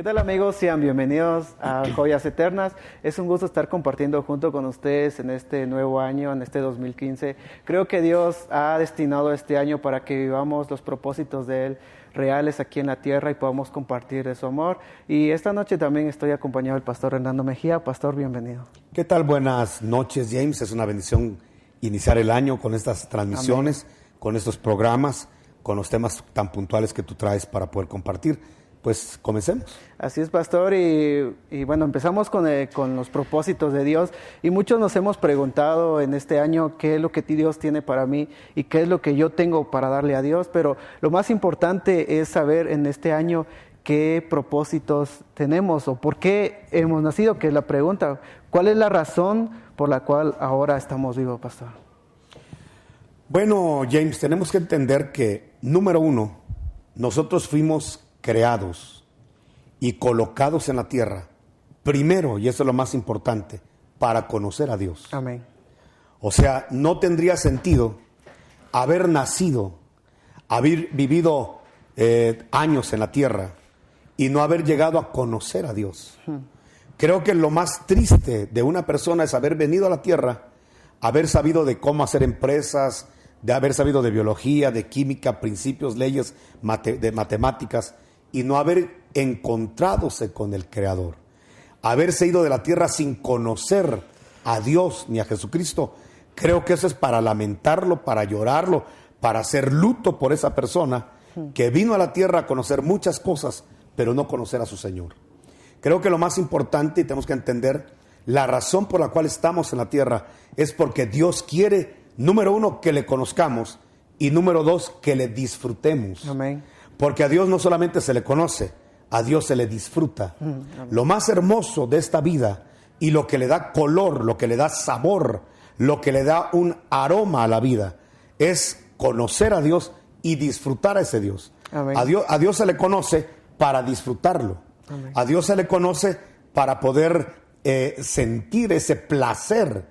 ¿Qué tal, amigos? Sean bienvenidos a Joyas Eternas. Es un gusto estar compartiendo junto con ustedes en este nuevo año, en este 2015. Creo que Dios ha destinado este año para que vivamos los propósitos de Él reales aquí en la tierra y podamos compartir de su amor. Y esta noche también estoy acompañado del pastor Hernando Mejía. Pastor, bienvenido. ¿Qué tal? Buenas noches, James. Es una bendición iniciar el año con estas transmisiones, con estos programas, con los temas tan puntuales que tú traes para poder compartir. Pues comencemos. Así es, pastor, y bueno, empezamos con los propósitos de Dios, y muchos nos hemos preguntado en este año qué es lo que Dios tiene para mí y qué es lo que yo tengo para darle a Dios, pero lo más importante es saber en este año qué propósitos tenemos o por qué hemos nacido, que es la pregunta. ¿Cuál es la razón por la cual ahora estamos vivos, pastor? Bueno, James, tenemos que entender que, número uno, nosotros fuimos creados y colocados en la tierra, primero, y eso es lo más importante, para conocer a Dios. Amén. O sea, no tendría sentido haber nacido, haber vivido años en la tierra y no haber llegado a conocer a Dios. Creo que lo más triste de una persona es haber venido a la tierra, haber sabido de cómo hacer empresas, de haber sabido de biología, de química, principios, leyes, de matemáticas, y no haber encontradose con el Creador. Haberse ido de la tierra sin conocer a Dios ni a Jesucristo, creo que eso es para lamentarlo, para llorarlo, para hacer luto por esa persona que vino a la tierra a conocer muchas cosas, pero no conocer a su Señor. Creo que lo más importante, y tenemos que entender, la razón por la cual estamos en la tierra es porque Dios quiere, número uno, que le conozcamos, y número dos, que le disfrutemos. Amén. Porque a Dios no solamente se le conoce, a Dios se le disfruta. Lo más hermoso de esta vida y lo que le da color, lo que le da sabor, lo que le da un aroma a la vida, es conocer a Dios y disfrutar a ese Dios. Amén. A Dios se le conoce para disfrutarlo. Amén. A Dios se le conoce para poder sentir ese placer,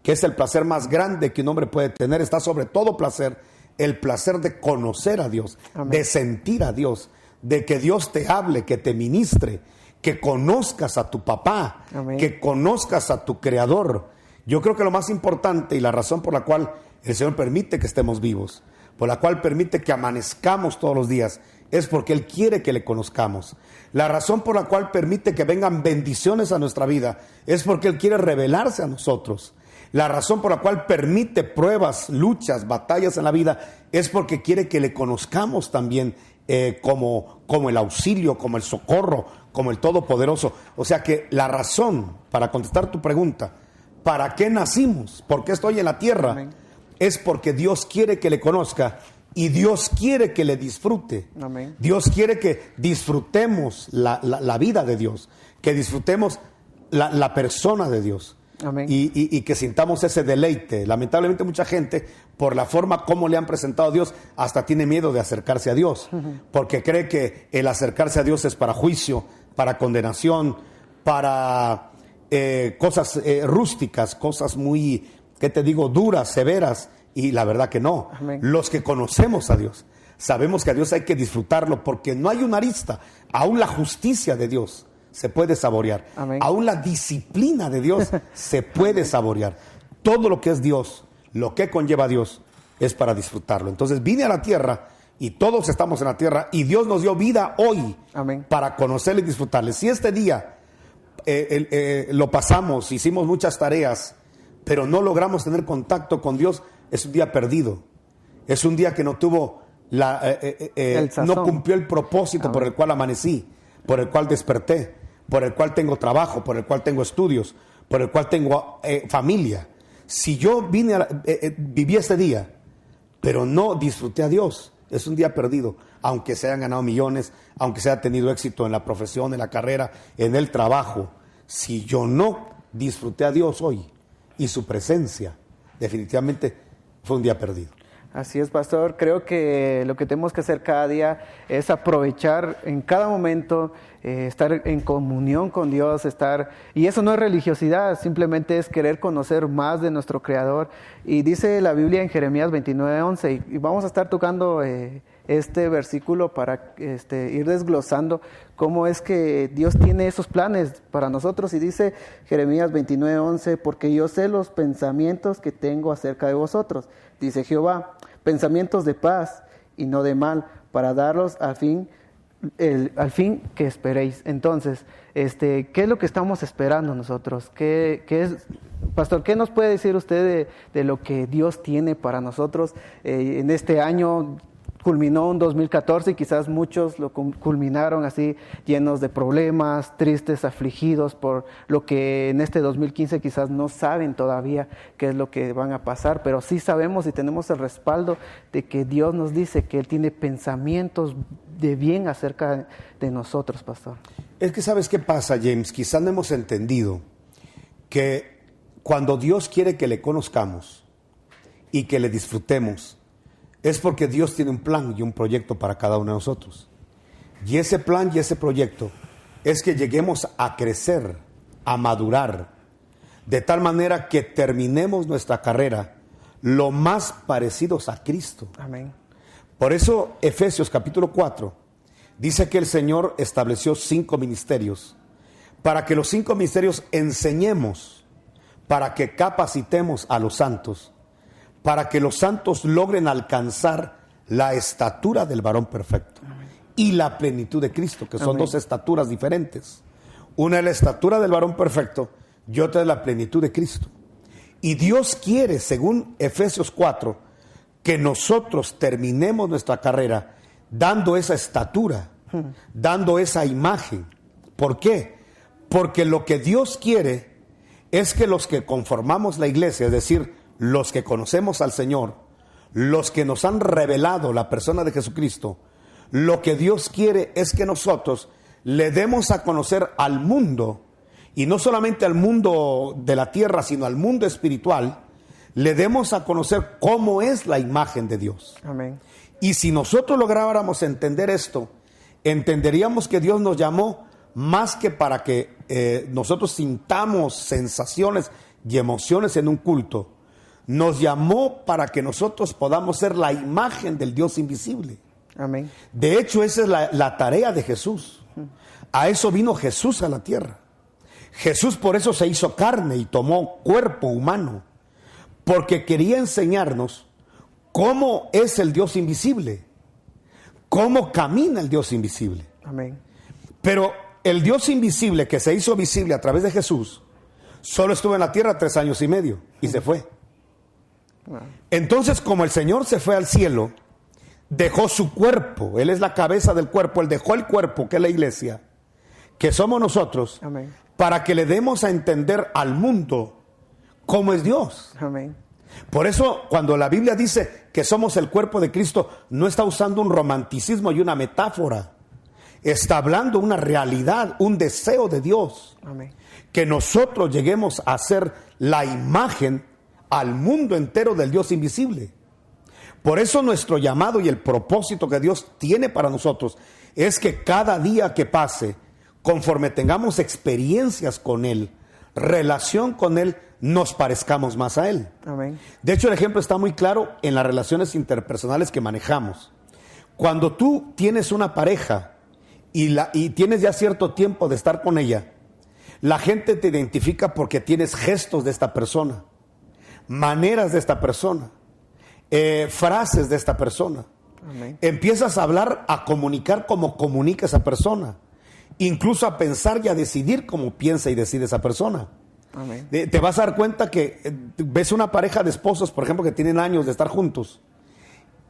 que es el placer más grande que un hombre puede tener. Está sobre todo placer, el placer de conocer a Dios, amén, de sentir a Dios, de que Dios te hable, que te ministre, que conozcas a tu papá, amén, que conozcas a tu Creador. Yo creo que lo más importante y la razón por la cual el Señor permite que estemos vivos, por la cual permite que amanezcamos todos los días, es porque Él quiere que le conozcamos. La razón por la cual permite que vengan bendiciones a nuestra vida es porque Él quiere revelarse a nosotros. La razón por la cual permite pruebas, luchas, batallas en la vida es porque quiere que le conozcamos también como el auxilio, como el socorro, como el Todopoderoso. O sea que la razón, para contestar tu pregunta, ¿para qué nacimos? ¿Por qué estoy en la tierra? Amén. Es porque Dios quiere que le conozca y Dios quiere que le disfrute. Amén. Dios quiere que disfrutemos la vida de Dios, que disfrutemos la persona de Dios. Amén. Y que sintamos ese deleite. Lamentablemente mucha gente, por la forma como le han presentado a Dios, hasta tiene miedo de acercarse a Dios, porque cree que el acercarse a Dios es para juicio, para condenación, para cosas rústicas, cosas muy, ¿qué te digo?, duras, severas, y la verdad que no. Amén. Los que conocemos a Dios, sabemos que a Dios hay que disfrutarlo, porque no hay una arista, aún la justicia de Dios se puede saborear. Amén. Aún la disciplina de Dios se puede saborear. Todo lo que es Dios, lo que conlleva a Dios, es para disfrutarlo. Entonces vine a la tierra y todos estamos en la tierra y Dios nos dio vida hoy. Amén. Para conocerle y disfrutarle. Si este día lo pasamos, hicimos muchas tareas, pero no logramos tener contacto con Dios, es un día perdido. Es un día que no tuvo no cumplió el propósito. Amén. Por el cual amanecí, por el cual desperté, por el cual tengo trabajo, por el cual tengo estudios, por el cual tengo familia. Si yo viví este día, pero no disfruté a Dios, es un día perdido. Aunque se hayan ganado millones, aunque se haya tenido éxito en la profesión, en la carrera, en el trabajo, si yo no disfruté a Dios hoy y su presencia, definitivamente fue un día perdido. Así es, pastor. Creo que lo que tenemos que hacer cada día es aprovechar en cada momento, estar en comunión con Dios, y eso no es religiosidad, simplemente es querer conocer más de nuestro Creador. Y dice la Biblia en Jeremías 29:11, y vamos a estar tocando este versículo para ir desglosando cómo es que Dios tiene esos planes para nosotros. Y dice Jeremías 29:11, porque yo sé los pensamientos que tengo acerca de vosotros, dice Jehová, pensamientos de paz y no de mal, para daros al fin que esperéis. Entonces, ¿qué es lo que estamos esperando nosotros? ¿Qué es, Pastor, qué nos puede decir usted de lo que Dios tiene para nosotros en este año? Culminó un 2014 y quizás muchos lo culminaron así, llenos de problemas, tristes, afligidos por lo que en este 2015 quizás no saben todavía qué es lo que van a pasar, pero sí sabemos y tenemos el respaldo de que Dios nos dice que Él tiene pensamientos de bien acerca de nosotros, Pastor. Es que ¿sabes qué pasa, James? Quizás no hemos entendido que cuando Dios quiere que le conozcamos y que le disfrutemos, es porque Dios tiene un plan y un proyecto para cada uno de nosotros. Y ese plan y ese proyecto es que lleguemos a crecer, a madurar, de tal manera que terminemos nuestra carrera lo más parecidos a Cristo. Amén. Por eso Efesios capítulo 4 dice que el Señor estableció 5 ministerios, para que los 5 ministerios enseñemos, para que capacitemos a los santos, para que los santos logren alcanzar la estatura del varón perfecto. Amén. Y la plenitud de Cristo, que son Amén. 2 estaturas diferentes. Una es la estatura del varón perfecto y otra es la plenitud de Cristo. Y Dios quiere, según Efesios 4, que nosotros terminemos nuestra carrera dando esa estatura, dando esa imagen. ¿Por qué? Porque lo que Dios quiere es que los que conformamos la iglesia, es decir, los que conocemos al Señor, los que nos han revelado la persona de Jesucristo, lo que Dios quiere es que nosotros le demos a conocer al mundo, y no solamente al mundo de la tierra, sino al mundo espiritual, le demos a conocer cómo es la imagen de Dios. Amén. Y si nosotros lográramos entender esto, entenderíamos que Dios nos llamó más que para que nosotros sintamos sensaciones y emociones en un culto. Nos llamó para que nosotros podamos ser la imagen del Dios invisible. Amén. De hecho, esa es la tarea de Jesús. A eso vino Jesús a la tierra. Jesús por eso se hizo carne y tomó cuerpo humano, porque quería enseñarnos cómo es el Dios invisible, cómo camina el Dios invisible. Amén. Pero el Dios invisible que se hizo visible a través de Jesús, solo estuvo en la tierra 3 años y medio y se fue. Entonces, como el Señor se fue al cielo, dejó su cuerpo, Él es la cabeza del cuerpo, Él dejó el cuerpo, que es la iglesia, que somos nosotros. Amén. Para que le demos a entender al mundo cómo es Dios. Amén. Por eso, cuando la Biblia dice que somos el cuerpo de Cristo, no está usando un romanticismo y una metáfora. Está hablando una realidad, un deseo de Dios. Amén. Que nosotros lleguemos a ser la imagen al mundo entero del Dios invisible. Por eso nuestro llamado y el propósito que Dios tiene para nosotros es que cada día que pase, conforme tengamos experiencias con Él, relación con Él, nos parezcamos más a Él. Amén. De hecho, el ejemplo está muy claro en las relaciones interpersonales que manejamos. Cuando tú tienes una pareja y tienes ya cierto tiempo de estar con ella, la gente te identifica porque tienes gestos de esta persona, maneras de esta persona, frases de esta persona. Amén. Empiezas a hablar, a comunicar como comunica esa persona, incluso a pensar y a decidir como piensa y decide esa persona. Amén. Te vas a dar cuenta que ves una pareja de esposos, por ejemplo, que tienen años de estar juntos,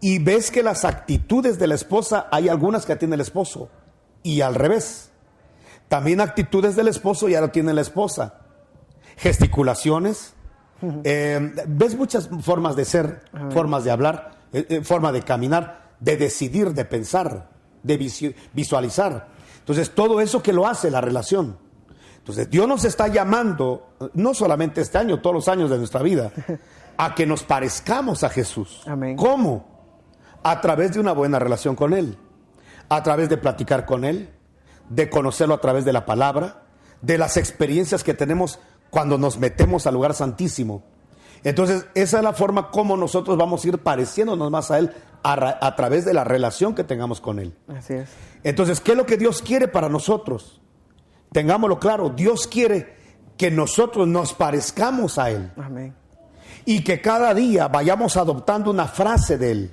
y ves que las actitudes de la esposa, hay algunas que tiene el esposo, y al revés. También actitudes del esposo ya lo tiene la esposa. Gesticulaciones. Ves muchas formas de ser, Amén. Formas de hablar, forma de caminar, de decidir, de pensar, de visualizar. Entonces, todo eso que lo hace la relación. Entonces, Dios nos está llamando, no solamente este año, todos los años de nuestra vida, a que nos parezcamos a Jesús. Amén. ¿Cómo? A través de una buena relación con Él, a través de platicar con Él, de conocerlo a través de la palabra, de las experiencias que tenemos cuando nos metemos al lugar santísimo Entonces, esa es la forma como nosotros vamos a ir pareciéndonos más a Él a través de la relación que tengamos con Él. Así es. Entonces, ¿qué es lo que Dios quiere para nosotros? Tengámoslo claro, Dios quiere que nosotros nos parezcamos a Él. Amén. Y que cada día vayamos adoptando una frase de Él,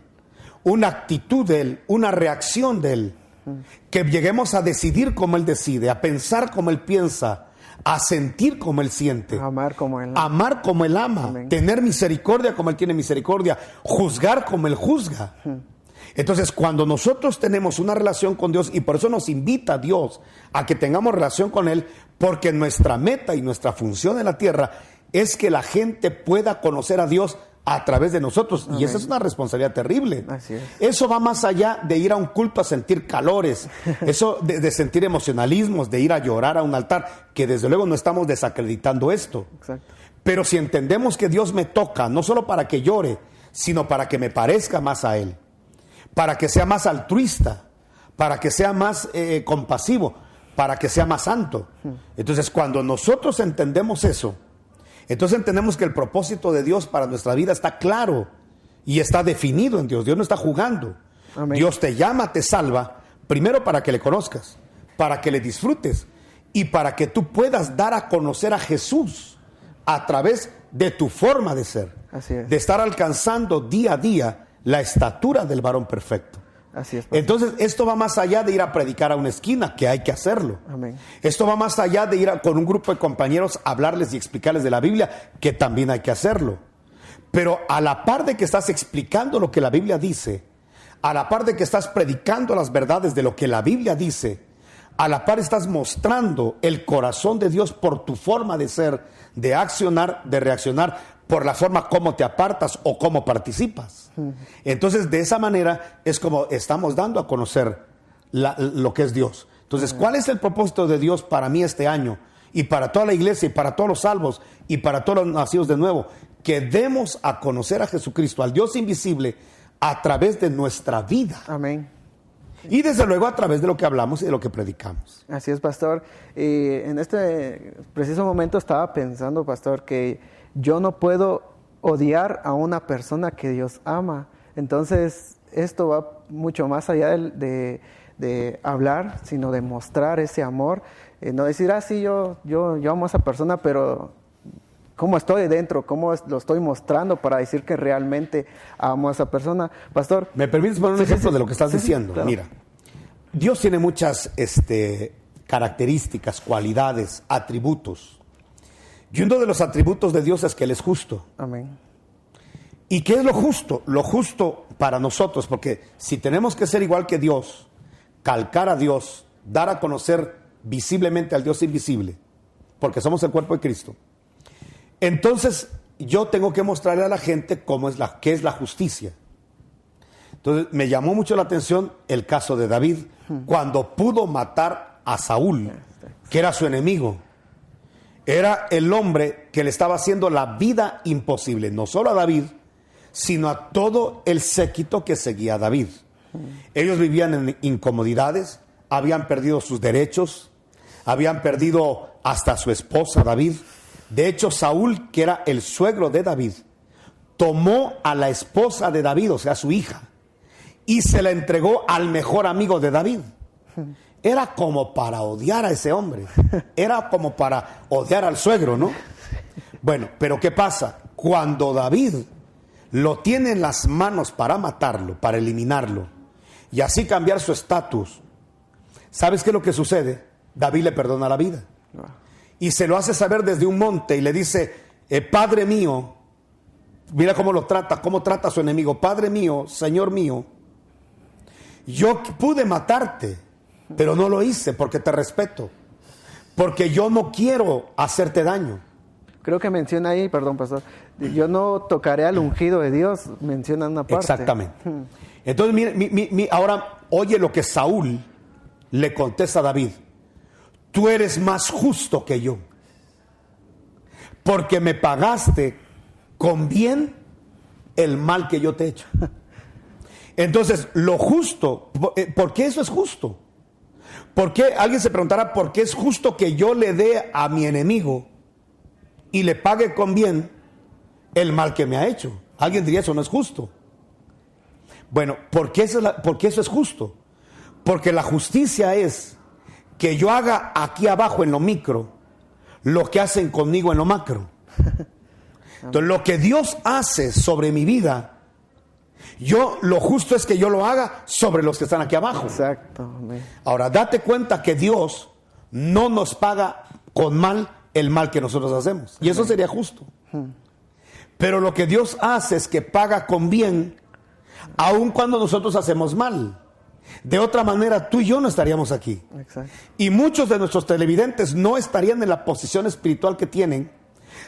una actitud de Él, una reacción de Él. Que lleguemos a decidir como Él decide, a pensar como Él piensa, a sentir como Él siente, Amar como Él ama. amar como Él ama, Amén. tener misericordia como Él tiene misericordia, juzgar como Él juzga. Entonces, cuando nosotros tenemos una relación con Dios, y por eso nos invita Dios a que tengamos relación con Él, porque nuestra meta y nuestra función en la tierra es que la gente pueda conocer a Dios a través de nosotros. Amén. Y esa es una responsabilidad terrible. Así es. Eso va más allá de ir a un culto a sentir calores, eso de sentir emocionalismos, de ir a llorar a un altar, que desde luego no estamos desacreditando esto. Exacto. Pero si entendemos que Dios me toca, no solo para que llore, sino para que me parezca más a Él, para que sea más altruista, para que sea más compasivo, para que sea más santo. Entonces, cuando nosotros entendemos eso, entonces entendemos que el propósito de Dios para nuestra vida está claro y está definido en Dios. Dios no está jugando. Amén. Dios te llama, te salva, primero para que le conozcas, para que le disfrutes y para que tú puedas dar a conocer a Jesús a través de tu forma de ser, Así es. de estar alcanzando día a día la estatura del varón perfecto. Así es. Pastor. Entonces, esto va más allá de ir a predicar a una esquina, que hay que hacerlo. Amén. Esto va más allá de ir con un grupo de compañeros a hablarles y explicarles de la Biblia, que también hay que hacerlo. Pero a la par de que estás explicando lo que la Biblia dice, a la par de que estás predicando las verdades de lo que la Biblia dice, a la par estás mostrando el corazón de Dios por tu forma de ser, de accionar, de reaccionar, por la forma como te apartas o cómo participas. Entonces, de esa manera es como estamos dando a conocer lo que es Dios. Entonces, ¿cuál es el propósito de Dios para mí este año? Y para toda la iglesia, y para todos los salvos, y para todos los nacidos de nuevo. Que demos a conocer a Jesucristo, al Dios invisible, a través de nuestra vida. Amén. Y desde luego a través de lo que hablamos y de lo que predicamos. Así es, pastor. En este preciso momento estaba pensando, pastor, que yo no puedo odiar a una persona que Dios ama. Entonces, esto va mucho más allá de hablar, sino de mostrar ese amor. No decir, sí, yo amo a esa persona, pero ¿cómo estoy dentro? ¿Cómo lo estoy mostrando para decir que realmente amo a esa persona? Pastor. ¿Me permites poner un ejemplo de lo que estás diciendo? Claro. Mira, Dios tiene muchas características, cualidades, atributos. Y uno de los atributos de Dios es que Él es justo. Amén. ¿Y qué es lo justo? Lo justo para nosotros, porque si tenemos que ser igual que Dios, calcar a Dios, dar a conocer visiblemente al Dios invisible, porque somos el cuerpo de Cristo, entonces yo tengo que mostrarle a la gente qué es la justicia. Entonces me llamó mucho la atención el caso de David, cuando pudo matar a Saúl, que era su enemigo. Era el hombre que le estaba haciendo la vida imposible, no solo a David, sino a todo el séquito que seguía a David. Ellos vivían en incomodidades, habían perdido sus derechos, habían perdido hasta a su esposa David. De hecho, Saúl, que era el suegro de David, tomó a la esposa de David, o sea, su hija, y se la entregó al mejor amigo de David. Era como para odiar a ese hombre. Era como para odiar al suegro, ¿no? Bueno, pero ¿qué pasa? Cuando David lo tiene en las manos para matarlo, para eliminarlo, y así cambiar su estatus, ¿sabes qué es lo que sucede? David le perdona la vida. Y se lo hace saber desde un monte y le dice, Padre mío, mira cómo lo trata, cómo trata a su enemigo. Padre mío, Señor mío, yo pude matarte, pero no lo hice porque te respeto, porque yo no quiero hacerte daño. Creo que menciona ahí, perdón, pastor, yo no tocaré al ungido de Dios, menciona una parte. Exactamente. Entonces, ahora oye lo que Saúl le contesta a David. Tú eres más justo que yo, porque me pagaste con bien el mal que yo te he hecho. Entonces, lo justo, ¿por qué eso es justo? ¿Por qué? Alguien se preguntará, ¿por qué es justo que yo le dé a mi enemigo y le pague con bien el mal que me ha hecho. Alguien diría, eso no es justo. Bueno, ¿por qué eso es justo? Porque la justicia es que yo haga aquí abajo en lo micro lo que hacen conmigo en lo macro. Entonces, lo que Dios hace sobre mi vida, lo justo es que yo lo haga sobre los que están aquí abajo. Exacto. Amén. Ahora, date cuenta que Dios no nos paga con mal el mal que nosotros hacemos. Y eso sería justo. Pero lo que Dios hace es que paga con bien, aun cuando nosotros hacemos mal. De otra manera, tú y yo no estaríamos aquí. Exacto. Y muchos de nuestros televidentes no estarían en la posición espiritual que tienen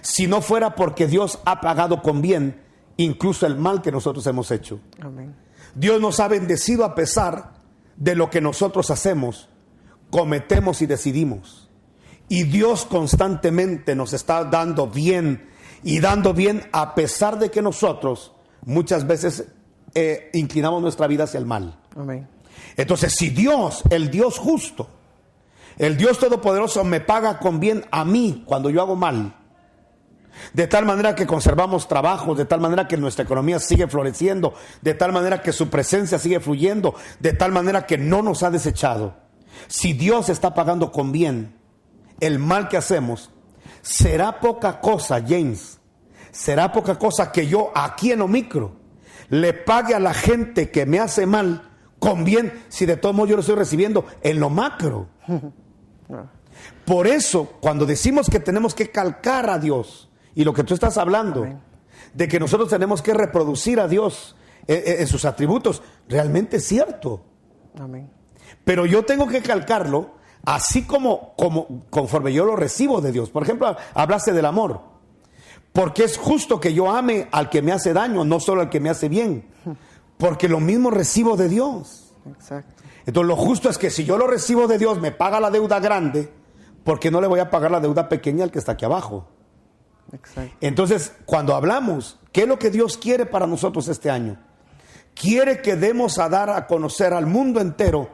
si no fuera porque Dios ha pagado con bien incluso el mal que nosotros hemos hecho. Amén. Dios nos ha bendecido a pesar de lo que nosotros hacemos, cometemos y decidimos. Y Dios constantemente nos está dando bien, y dando bien a pesar de que nosotros muchas veces inclinamos nuestra vida hacia el mal. Amén. Entonces, si Dios, el Dios justo, el Dios todopoderoso me paga con bien a mí cuando yo hago mal, de tal manera que conservamos trabajos, de tal manera que nuestra economía sigue floreciendo, de tal manera que su presencia sigue fluyendo, de tal manera que no nos ha desechado. Si Dios está pagando con bien el mal que hacemos, será poca cosa, James, será poca cosa que yo aquí en lo micro le pague a la gente que me hace mal con bien, si de todo modo yo lo estoy recibiendo en lo macro. Por eso, cuando decimos que tenemos que calcar a Dios, y lo que tú estás hablando, amén, de que nosotros tenemos que reproducir a Dios en sus atributos, realmente es cierto. Amén. Pero yo tengo que calcarlo así como conforme yo lo recibo de Dios. Por ejemplo, hablaste del amor. Porque es justo que yo ame al que me hace daño, no solo al que me hace bien. Porque lo mismo recibo de Dios. Exacto. Entonces, lo justo es que si yo lo recibo de Dios, me paga la deuda grande, porque no le voy a pagar la deuda pequeña al que está aquí abajo. Exacto. Entonces, cuando hablamos, ¿qué es lo que Dios quiere para nosotros este año? Quiere que demos a dar a conocer al mundo entero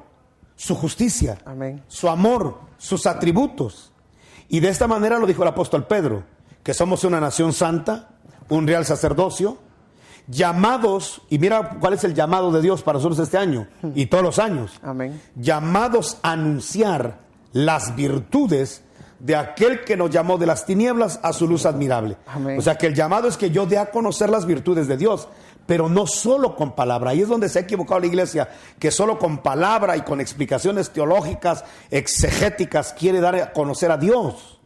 su justicia, amén, su amor, sus atributos. Y de esta manera lo dijo el apóstol Pedro, que somos una nación santa, un real sacerdocio, llamados, y mira cuál es el llamado de Dios para nosotros este año y todos los años. Amén. Llamados a anunciar las virtudes de aquel que nos llamó de las tinieblas a su luz admirable. Amén. O sea que el llamado es que yo dé a conocer las virtudes de Dios, pero no solo con palabra. Ahí es donde se ha equivocado la iglesia, que solo con palabra y con explicaciones teológicas, exegéticas, quiere dar a conocer a Dios.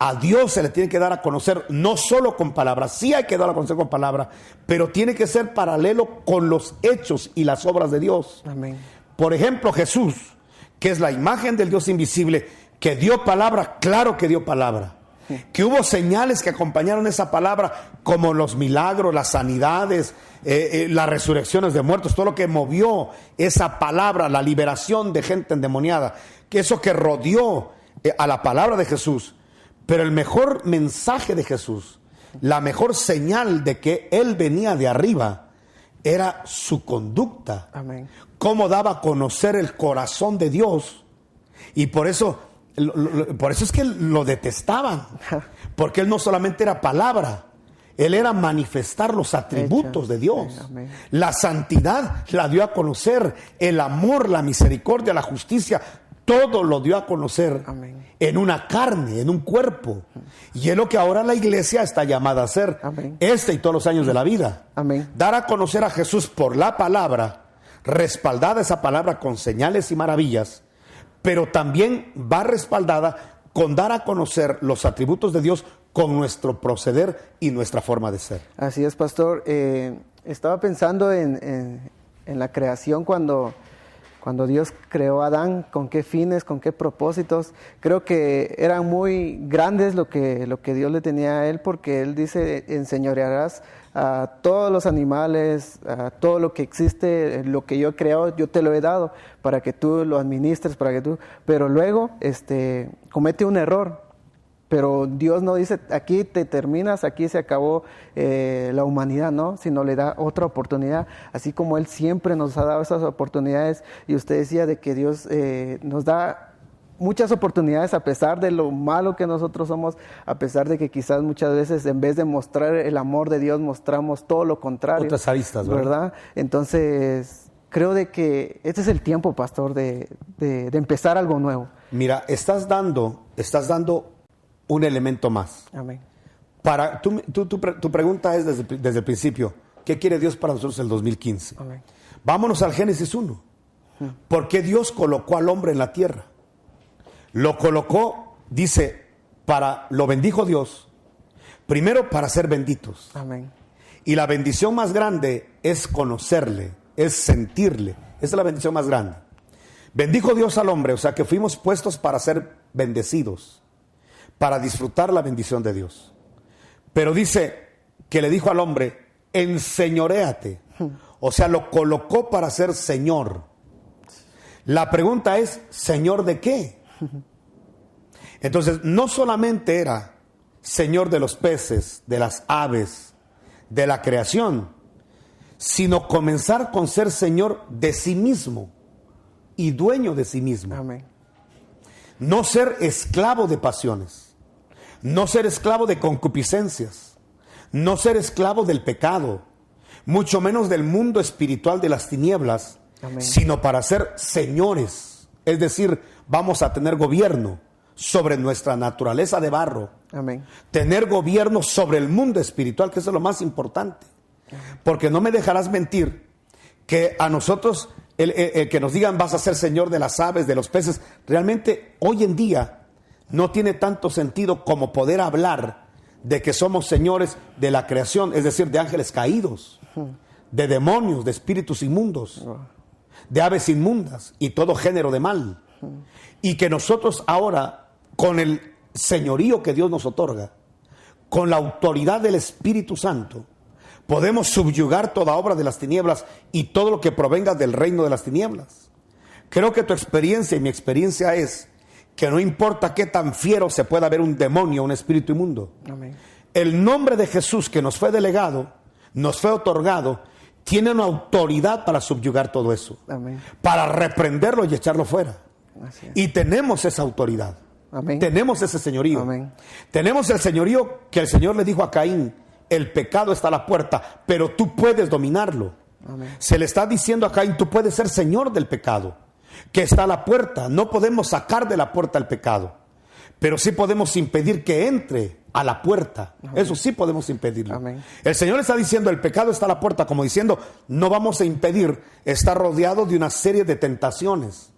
A Dios se le tiene que dar a conocer no solo con palabras, sí hay que dar a conocer con palabras, pero tiene que ser paralelo con los hechos y las obras de Dios. Amén. Por ejemplo, Jesús, que es la imagen del Dios invisible, que dio palabra, claro que dio palabra. Que hubo señales que acompañaron esa palabra, como los milagros, las sanidades, las resurrecciones de muertos, todo lo que movió esa palabra, la liberación de gente endemoniada, que eso que rodeó a la palabra de Jesús. Pero el mejor mensaje de Jesús, la mejor señal de que Él venía de arriba, era su conducta. Amén. Cómo daba a conocer el corazón de Dios. Y por eso es que lo detestaban, porque Él no solamente era palabra, Él era manifestar los atributos de Dios. Amén. La santidad la dio a conocer, el amor, la misericordia, la justicia, todo lo dio a conocer. Amén. En una carne, en un cuerpo. Y es lo que ahora la iglesia está llamada a hacer. Amén. Y todos los años de la vida. Amén. Dar a conocer a Jesús por la palabra, respaldada esa palabra con señales y maravillas, pero también va respaldada con dar a conocer los atributos de Dios con nuestro proceder y nuestra forma de ser. Así es, pastor. Estaba pensando en la creación cuando Dios creó a Adán, con qué fines, con qué propósitos. Creo que eran muy grandes lo que Dios le tenía a él, porque él dice, enseñorearás a todos los animales, a todo lo que existe, lo que yo he creado, yo te lo he dado para que tú lo administres, pero luego comete un error. Pero Dios no dice, aquí te terminas, aquí se acabó la humanidad, ¿no? Sino le da otra oportunidad, así como Él siempre nos ha dado esas oportunidades. Y usted decía de que Dios nos da muchas oportunidades, a pesar de lo malo que nosotros somos, a pesar de que quizás muchas veces en vez de mostrar el amor de Dios, mostramos todo lo contrario. Otras aristas, ¿verdad? Entonces, creo de que este es el tiempo, pastor, de empezar algo nuevo. Mira, estás dando un elemento más. Amén. Tu pregunta es desde el principio, ¿qué quiere Dios para nosotros el 2015? Amén. Vámonos al Génesis 1. ¿Por qué Dios colocó al hombre en la tierra? Lo colocó, dice, lo bendijo Dios, primero para ser benditos. Amén. Y la bendición más grande es conocerle, es sentirle. Esa es la bendición más grande. Bendijo Dios al hombre, o sea que fuimos puestos para ser bendecidos, para disfrutar la bendición de Dios. Pero dice que le dijo al hombre, enseñoréate. O sea, lo colocó para ser señor. La pregunta es, ¿señor de qué? Entonces, no solamente era señor de los peces, de las aves, de la creación, sino comenzar con ser señor de sí mismo y dueño de sí mismo. Amén. No ser esclavo de pasiones, no ser esclavo de concupiscencias, no ser esclavo del pecado, mucho menos del mundo espiritual de las tinieblas, Amén. Sino para ser señores. Es decir, vamos a tener gobierno sobre nuestra naturaleza de barro. Amén. Tener gobierno sobre el mundo espiritual, que eso es lo más importante. Porque no me dejarás mentir que a nosotros, el que nos digan vas a ser señor de las aves, de los peces, realmente hoy en día no tiene tanto sentido como poder hablar de que somos señores de la creación, es decir, de ángeles caídos, de demonios, de espíritus inmundos, de aves inmundas y todo género de mal. Y que nosotros ahora, con el señorío que Dios nos otorga, con la autoridad del Espíritu Santo, podemos subyugar toda obra de las tinieblas y todo lo que provenga del reino de las tinieblas. Creo que tu experiencia y mi experiencia es que no importa qué tan fiero se pueda ver un demonio, un espíritu inmundo. Amén. El nombre de Jesús que nos fue delegado, nos fue otorgado, tiene una autoridad para subyugar todo eso. Amén. Para reprenderlo y echarlo fuera. Así es. Y tenemos esa autoridad. Amén. Tenemos ese señorío. Amén. Tenemos el señorío que el Señor le dijo a Caín, el pecado está a la puerta, pero tú puedes dominarlo. Amén. Se le está diciendo a Caín, tú puedes ser señor del pecado, que está a la puerta. No podemos sacar de la puerta el pecado, pero sí podemos impedir que entre a la puerta. Amén. Eso sí podemos impedirlo. Amén. El Señor está diciendo, el pecado está a la puerta, como diciendo, no vamos a impedir estar rodeado de una serie de tentaciones,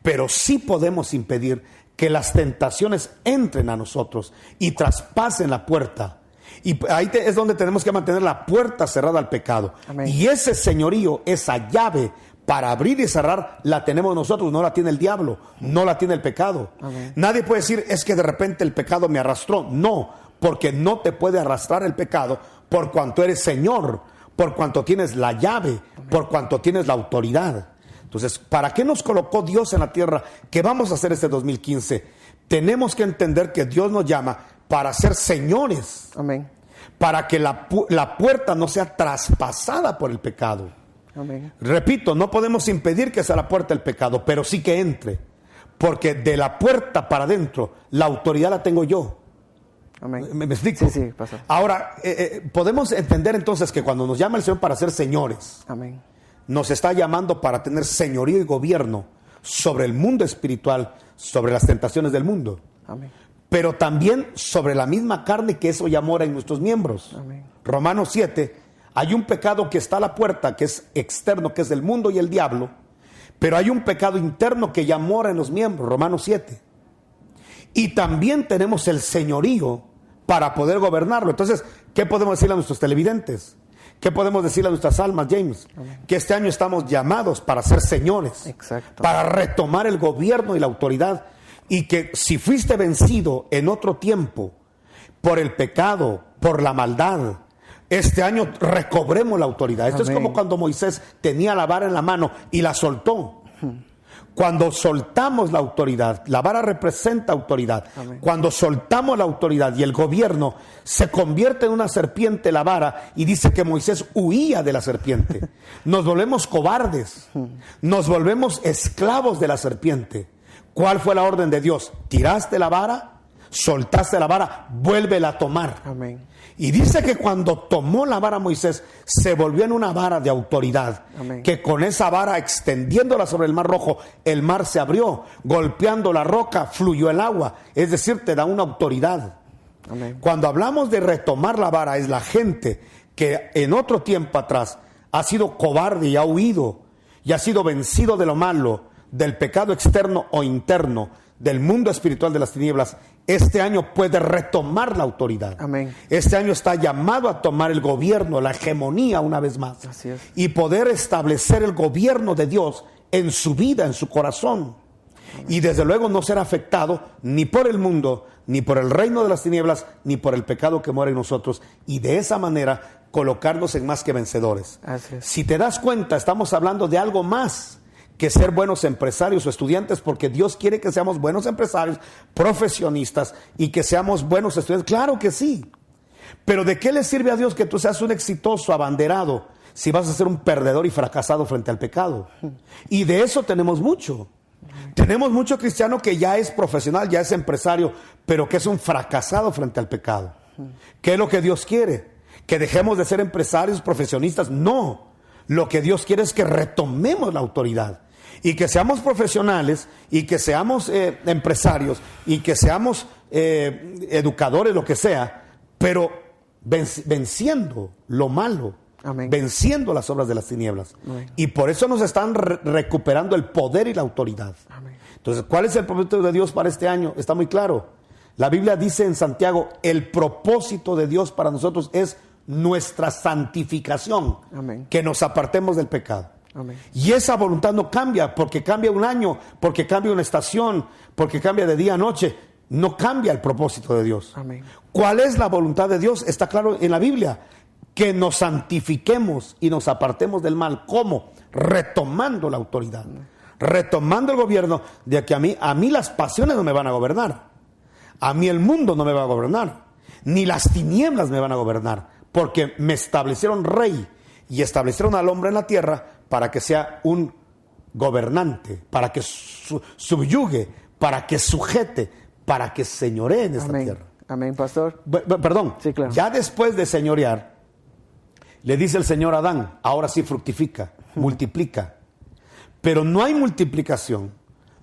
pero sí podemos impedir que las tentaciones entren a nosotros y traspasen la puerta. Y ahí es donde tenemos que mantener la puerta cerrada al pecado. Amén. Y ese señorío, esa llave para abrir y cerrar, la tenemos nosotros, no la tiene el diablo, no la tiene el pecado. Amén. Nadie puede decir, es que de repente el pecado me arrastró. No, porque no te puede arrastrar el pecado por cuanto eres Señor, por cuanto tienes la llave, Amén. Por cuanto tienes la autoridad. Entonces, ¿para qué nos colocó Dios en la tierra? ¿Qué vamos a hacer este 2015? Tenemos que entender que Dios nos llama para ser señores. Amén. Para que la puerta no sea traspasada por el pecado. Amén. Repito, no podemos impedir que sea la puerta el pecado, pero sí que entre. Porque de la puerta para adentro, la autoridad la tengo yo. Amén. ¿Me explico? Sí, sí, pastor. Ahora, podemos entender entonces que cuando nos llama el Señor para ser señores, Amén. nos está llamando para tener señorío y gobierno sobre el mundo espiritual, sobre las tentaciones del mundo. Amén. Pero también sobre la misma carne que eso ya mora en nuestros miembros. Amén. Romanos 7, hay un pecado que está a la puerta, que es externo, que es el mundo y el diablo, pero hay un pecado interno que ya mora en los miembros, Romanos 7. Y también tenemos el señorío para poder gobernarlo. Entonces, ¿qué podemos decirle a nuestros televidentes? ¿Qué podemos decirle a nuestras almas, James? Amén. Que este año estamos llamados para ser señores. Exacto. Para retomar el gobierno y la autoridad. Y que si fuiste vencido en otro tiempo por el pecado, por la maldad, este año recobremos la autoridad. Esto Amén. es como cuando Moisés tenía la vara en la mano y la soltó. Cuando soltamos la autoridad, la vara representa autoridad. Amén. Cuando soltamos la autoridad y el gobierno se convierte en una serpiente la vara, y dice que Moisés huía de la serpiente. Nos volvemos cobardes, nos volvemos esclavos de la serpiente. ¿Cuál fue la orden de Dios? Tiraste la vara, soltaste la vara, vuélvela a tomar. Amén. Y dice que cuando tomó la vara Moisés, se volvió en una vara de autoridad. Amén. Que con esa vara, extendiéndola sobre el mar rojo, el mar se abrió, golpeando la roca, fluyó el agua. Es decir, te da una autoridad. Amén. Cuando hablamos de retomar la vara, es la gente que en otro tiempo atrás ha sido cobarde y ha huido y ha sido vencido de lo malo, del pecado externo o interno, del mundo espiritual de las tinieblas. Este año puede retomar la autoridad. Amén. Este año está llamado a tomar el gobierno, la hegemonía una vez más. Así es. Y poder establecer el gobierno de Dios en su vida, en su corazón. Amén. Y desde luego no ser afectado ni por el mundo, ni por el reino de las tinieblas, ni por el pecado que mora en nosotros. Y de esa manera colocarnos en más que vencedores. Así es. Si te das cuenta, estamos hablando de algo más que ser buenos empresarios o estudiantes, porque Dios quiere que seamos buenos empresarios, profesionistas y que seamos buenos estudiantes. Claro que sí. Pero ¿de qué le sirve a Dios que tú seas un exitoso abanderado si vas a ser un perdedor y fracasado frente al pecado? Y de eso tenemos mucho. Tenemos mucho cristiano que ya es profesional, ya es empresario, pero que es un fracasado frente al pecado. ¿Qué es lo que Dios quiere? ¿Que dejemos de ser empresarios, profesionistas? No. Lo que Dios quiere es que retomemos la autoridad. Y que seamos profesionales, y que seamos empresarios, y que seamos educadores, lo que sea, pero venciendo lo malo. Amén. Venciendo las obras de las tinieblas. Amén. Y por eso nos están recuperando el poder y la autoridad. Amén. Entonces, ¿cuál es el propósito de Dios para este año? Está muy claro. La Biblia dice en Santiago, el propósito de Dios para nosotros es nuestra santificación. Amén. Que nos apartemos del pecado. Amén. Y esa voluntad no cambia porque cambia un año, porque cambia una estación, porque cambia de día a noche. No cambia el propósito de Dios. Amén. ¿Cuál es la voluntad de Dios? Está claro en la Biblia. Que nos santifiquemos y nos apartemos del mal. ¿Cómo? Retomando la autoridad. Retomando el gobierno de que a mí las pasiones no me van a gobernar. A mí el mundo no me va a gobernar. Ni las tinieblas me van a gobernar. Porque me establecieron rey y establecieron al hombre en la tierra para que sea un gobernante, para que subyugue, para que sujete, para que señoree en esta tierra. Amén, pastor. Perdón, sí, claro. Ya después de señorear, le dice el Señor a Adán, ahora sí fructifica, multiplica. Pero no hay multiplicación,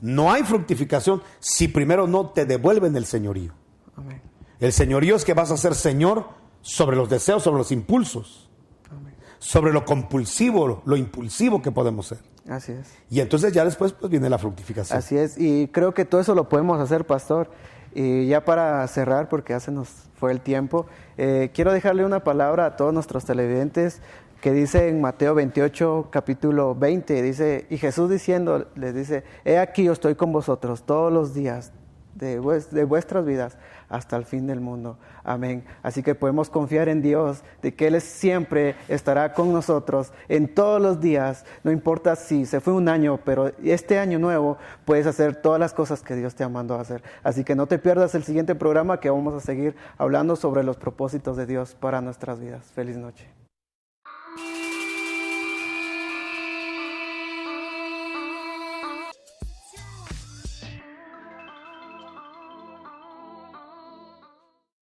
no hay fructificación si primero no te devuelven el señorío. Amén. El señorío es que vas a ser señor sobre los deseos, sobre los impulsos. Amén. Sobre lo compulsivo, lo impulsivo que podemos ser. Así es. Y entonces ya después pues viene la fructificación. Así es, y creo que todo eso lo podemos hacer, pastor. Y ya para cerrar, porque ya se nos fue el tiempo, quiero dejarle una palabra a todos nuestros televidentes que dice en Mateo 28, capítulo 20, dice, y Jesús diciendo, les dice, he aquí yo estoy con vosotros todos los días de vuestras vidas hasta el fin del mundo. Amén. Así que podemos confiar en Dios, de que Él siempre estará con nosotros en todos los días. No importa si se fue un año, pero este año nuevo puedes hacer todas las cosas que Dios te ha mandado a hacer. Así que no te pierdas el siguiente programa, que vamos a seguir hablando sobre los propósitos de Dios para nuestras vidas. Feliz noche.